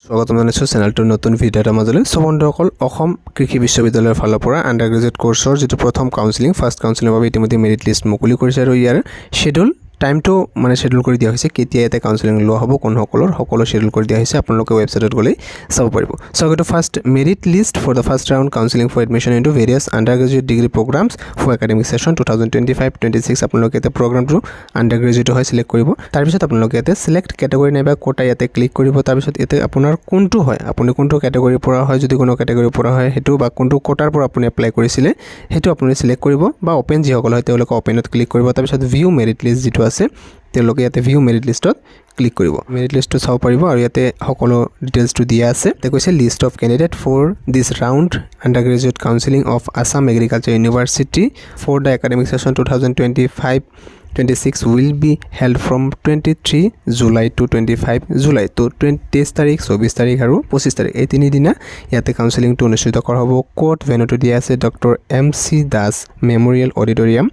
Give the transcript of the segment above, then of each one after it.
স্বাগতম জনাইছোঁ চেনেলটোৰ নতুন ভিডিঅ' এটা মাজলৈ। সো বন্ধুসকল, অসম কৃষি বিশ্ববিদ্যালয়ৰ ফালৰ পৰা আণ্ডাৰ গ্ৰেজুৱেট কোৰ্ছৰ যিটো প্ৰথম কাউন্সেলিং ফাৰ্ষ্ট কাউন্সেলিংৰ বাবে ইতিমধ্যে মেৰিট লিষ্ট মুকলি কৰিছে আৰু ইয়াৰ শেডুল টাইমটো শেডুল কৰি দিয়া হৈছে, কেতিয়া ইয়াতে কাউন্সেলিং লোৱা হ'ব, সকলো শেডুল কৰি দিয়া হৈছে। আপোনালোকে ৱেবছাইটত গ'লেই চাব পাৰিব। সো এইটো first merit list for the first round counselling for admission into various under graduate degree programmes for academic session 2025-26। আপোনালোকে ইয়াতে প্ৰগ্ৰামটো আণ্ডাৰ গ্ৰেজুৱেট হয় চিলেক্ট কৰিব। তাৰপিছত আপোনালোকে ইয়াতে চিলেক্ট কেটেগৰী নাইবা কোটা ইয়াতে ক্লিক কৰিব। তাৰপিছত ইয়াতে আপোনাৰ কোনটো হয়, আপুনি কোনটো কেটেগৰীৰ পৰা হয়, যদি কোনো কেটেগৰীৰ পৰা হয় সেইটো বা কোনটো কোটাৰ পৰা আপুনি এপ্লাই কৰিছিলে সেইটো আপুনি চিলেক্ট কৰিব, বা অপেন যিসকল হয় তেওঁলোকে অপেনত ক্লিক কৰিব। তাৰপিছত ভিউ মেৰিট লিষ্ট যিটো আছে তেওঁলোকে ইয়াতে ভিউ মেৰিট লিষ্টত ক্লিক কৰিব। মেৰিট লিষ্টটো চাব পাৰিব আৰু ইয়াতে সকলো ডিটেইলছটো দিয়া আছে। ইয়াতে কৈছে list of candidate for this round under graduate counselling of Assam agriculture university for the academic session 2025-26 will be held from 23 July to 25 July। তো 23 তাৰিখ, 24 তাৰিখ আৰু 25 তাৰিখ এই তিনিদিনা ইয়াতে কাউন্সেলিংটো অনুষ্ঠিত কৰা হ'ব। কোড ভেনুটো দিয়া আছে doctor MC Das memorial auditorium,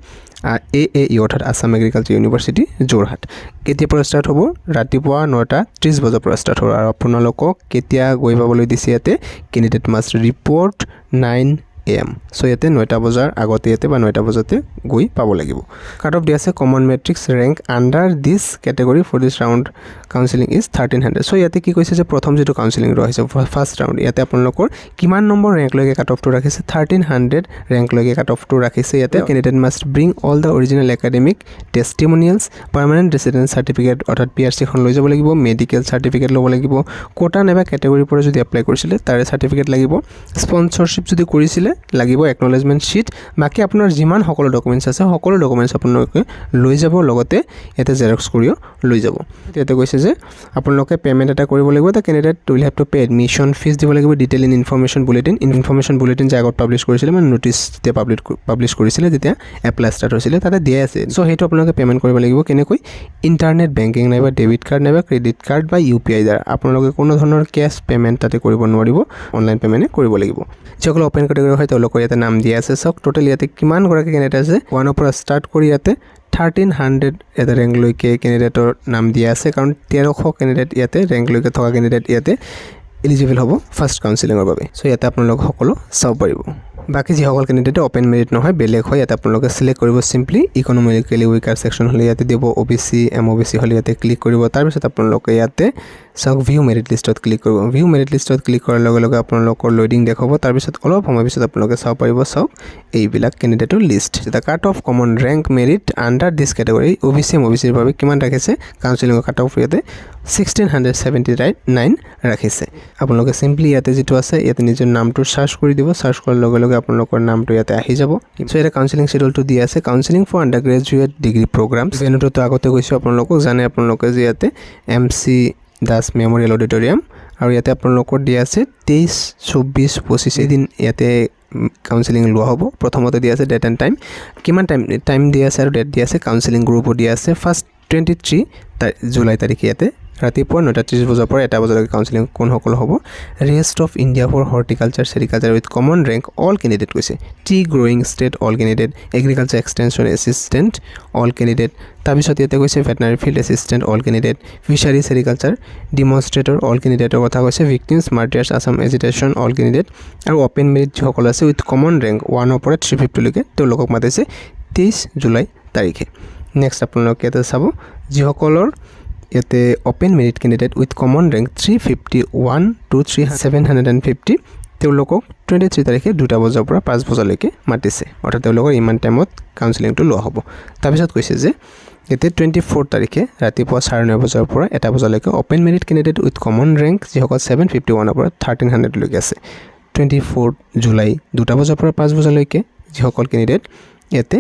AAE অৰ্থাৎ আছাম এগ্ৰিকালচাৰ ইউনিভাৰ্চিটি যোৰহাট। কেতিয়াৰ পৰা ষ্টাৰ্ট হ'ব? ৰাতিপুৱা 9:30 বজাৰ পৰা ষ্টাৰ্ট হ'ব। আৰু আপোনালোকক কেতিয়া গৈ পাবলৈ দিছে ইয়াতে candidate must report 9 AM। So ইয়াতে 9টা বজাৰ আগতে ইয়াতে বা 9টা বজাতে গৈ পাব লাগিব। কাট অফ দিয়া আছে common matrix rank under this category for this round counselling is 1300। So ইয়াতে কি কৈছে যে প্ৰথম যিটো কাউন্সেলিং লোৱা হৈছে ফাৰ্ষ্ট ৰাউণ্ড, ইয়াতে আপোনালোকৰ কিমান নম্বৰ ৰেংকলৈকে কাট অফটো ৰাখিছে? 1300 ৰেংকলৈকে কাট অফটো ৰাখিছে। ইয়াতে candidate must bring all the original academic testimonials, permanent residence certificate অৰ্থাৎ PRC-খন লৈ যাব লাগিব, মেডিকেল চাৰ্টিফিকেট ল'ব লাগিব, কোটা নাইবা কেটেগৰীৰ পৰা যদি এপ্লাই কৰিছিলে তাৰে চাৰ্টিফিকেট লাগিব, স্পনচৰশ্বিপ যদি কৰিছিলে লাগিব, একনলেজমেণ্ট শ্বীট, বাকী আপোনাৰ যিমান সকলো ডকুমেণ্টছ আছে সকলো ডকুমেণ্টছ আপোনালোকে লৈ যাব, লগতে ইয়াতে জেৰক্স কৰিও লৈ যাব। ইয়াতে কৈছে যে আপোনালোকে পে'মেণ্ট এটা কৰিব লাগিব। The candidate will have to pay admission fees দিব লাগিব, ডিটেইল ইন ইনফৰমেশ্যন বুলেটিন যে আগত পাব্লিছ কৰিছিলে, ন'টিছ যেতিয়া পাব্লিছ কৰিছিলে যেতিয়া এপ্লাই ষ্টাৰ্ট হৈছিলে তাতে দিয়া আছে। চ' সেইটো আপোনালোকে পে'মেণ্ট কৰিব লাগিব। কেনেকৈ? ইণ্টাৰনেট বেংকিং নাইবা ডেবিট কাৰ্ড নাইবা ক্ৰেডিট কাৰ্ড বা UPI দ্বাৰা। আপোনালোকে কোনো ধৰণৰ কেছ পে'মেণ্ট তাতে কৰিব নোৱাৰিব, অনলাইন পে'মেণ্টে কৰিব লাগিব। যিসকল অপেন কেটেগৰী হয় তেওঁলোকৰ ইয়াতে নাম দিয়া আছে। চাওক টোটেল ইয়াতে কিমানগৰাকী কেণ্ডিডেট আছে, 1ৰ পৰা ষ্টাৰ্ট কৰি ইয়াতে 1300 ইয়াতে ৰেংকলৈকে কেণ্ডিডেটৰ নাম দিয়া আছে, কাৰণ 1300 কেণ্ডিডেট ইয়াতে ৰেংকলৈকে থকা কেণ্ডিডেট ইয়াতে এলিজিবল হ'ব ফাৰ্ষ্ট কাউন্সেলিঙৰ বাবে। চ' ইয়াতে আপোনালোক সকলো চাব পাৰিব। বাকী যিসকল কেণ্ডিডেটে অপেন মেৰিট নহয়, বেলেগ হয়, ইয়াতে আপোনালোকে চিলেক্ট কৰিব চিম্পলি। ইকনমিকেলি উইকাৰ ছেকশ্যন হ'লে ইয়াতে দিব, OBC MOBC হ'লে ইয়াতে ক্লিক কৰিব। তাৰপিছত আপোনালোকে ইয়াতে চাওক ভিউ মেৰিট লিষ্টত ক্লিক কৰিব। ভিউ মেৰিট লিষ্টত ক্লিক কৰাৰ লগে লগে আপোনালোকৰ লোডিং দেখাব। তাৰপিছত অলপ সময় পিছত আপোনালোকে চাব পাৰিব, চাওক এইবিলাক কেণ্ডিডেটৰ লিষ্ট। এতিয়া cut off common rank merit under this category OBC MOBCৰ বাবে কিমান ৰাখিছে? কাউন্সেলিঙৰ কাট অফ ইয়াতে 1679 ৰাখিছে। আপোনালোকে চিম্পলি ইয়াতে যিটো আছে ইয়াতে নিজৰ নামটো চাৰ্চ কৰি দিব। চাৰ্চ কৰাৰ লগে লগে আপোনালোকৰ নামটো ইয়াতে আহি যাব। চ' ইয়াতে কাউন্সেলিং শেডুলটো দিয়া আছে, counselling for under graduate degree programmes. ভেনুটোতো আগতে কৈছোঁ আপোনালোকক, জানে আপোনালোকে যে ইয়াতে MC দাস মেমৰিয়েল অডিটৰিয়াম, আৰু ইয়াতে আপোনালোকৰ দিয়া আছে 23, 24, 25 এদিন ইয়াতে কাউন্সেলিং লোৱা হ'ব। প্ৰথমতে দিয়া আছে ডেট এণ্ড টাইম, কিমান টাইম দিয়া আছে আৰু ডেট দিয়া আছে। কাউন্সেলিং গ্ৰুপো দিয়া আছে। ফাৰ্ষ্ট 23 জুলাই তাৰিখে ইয়াতে ৰাতিপুৱা 9:30 বজাৰ পৰা 1 বজালৈকে কাউন্সেলিং কোনসকল হ'ব? Rest of India for horticulture sericulture with common rank all candidate কৈছে। Tea growing state all candidate, agriculture extension assistant all candidate. তাৰপিছত ইয়াতে কৈছে veterinary field assistant all candidate, fishery sericulture demonstrator all কেণ্ডিডেটৰ কথা কৈছে, victims martyrs Assam agitation all candidate, আৰু open merit যিসকল আছে উইথ কমন ৰেংক 1ৰ পৰা 350লৈকে তেওঁলোকক মাতিছে 23 জুলাই তাৰিখে। নেক্সট আপোনালোকে ইয়াতে চাব যিসকলৰ ইয়াতে open merit candidate with common rank 351 to 750 তেওঁলোকক 23 তাৰিখে 2টা বজাৰ পৰা 5 বজালৈকে মাতিছে, অৰ্থাৎ তেওঁলোকৰ ইমান টাইমত কাউন্সেলিংটো লোৱা হ'ব। তাৰপিছত কৈছে যে ইয়াতে 24 তাৰিখে ৰাতিপুৱা 9:30 বজাৰ পৰা 1 বজালৈকে open merit candidate with common rank যিসকল 751ৰ পৰা 1300লৈকে আছে, 24 জুলাই 2টা বজাৰ পৰা 5 বজালৈকে যিসকল কেণ্ডিডেট ইয়াতে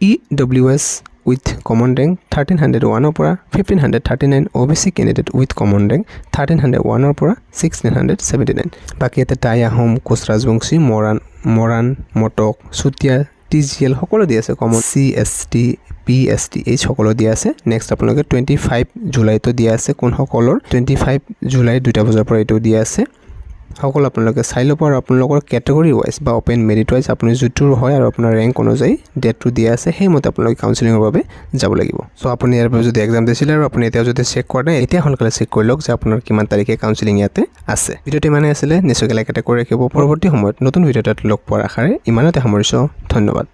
EWS উইথ কমন ৰেংক 1301ৰ পৰা 1539, OBC candidate with common rank 1301ৰ পৰা 1679। বাকী ইয়াতে টাই আহোম, কোচ ৰাজবংশী, মৰাণ, মটক, চুতীয়া, TGL সকলো দিয়া আছে। কমন CST PST এই সকলো দিয়া আছে। নেক্সট আপোনালোকে 25 জুলাইতো দিয়া আছে কোনসকলৰ, 25 জুলাই 2টা বজাৰ পৰা এইটো দিয়া আছে। সকলো আপোনালোকে চাই ল'ব আৰু আপোনালোকৰ কেটেগৰী ৱাইজ বা অপেন মেৰিট ৱাইজ আপুনি যিটোৰ হয় আৰু আপোনাৰ ৰেংক অনুযায়ী ডেটটো দিয়া আছে সেইমতে আপোনালোকে কাউন্সেলিঙৰ বাবে যাব লাগিব সো আপুনি ইয়াৰ বাবে যদি এক্সাম দিছিলে আৰু আপুনি এতিয়া যদি চেক কৰা নাই এতিয়া সোনকালে চেক কৰি লওক যে আপোনাৰ কিমান তাৰিখে কাউন্সেলিং ইয়াতে আছে ভিডিঅ'টো মানে আছিলে নিশ্চয়কৈ লাইক এটা কৰি ৰাখিব পৰৱৰ্তী সময়ত নতুন ভিডিঅ' এটাত লগ পোৱাৰ আশাৰে ইমানতে সামৰিছোঁ ধন্যবাদ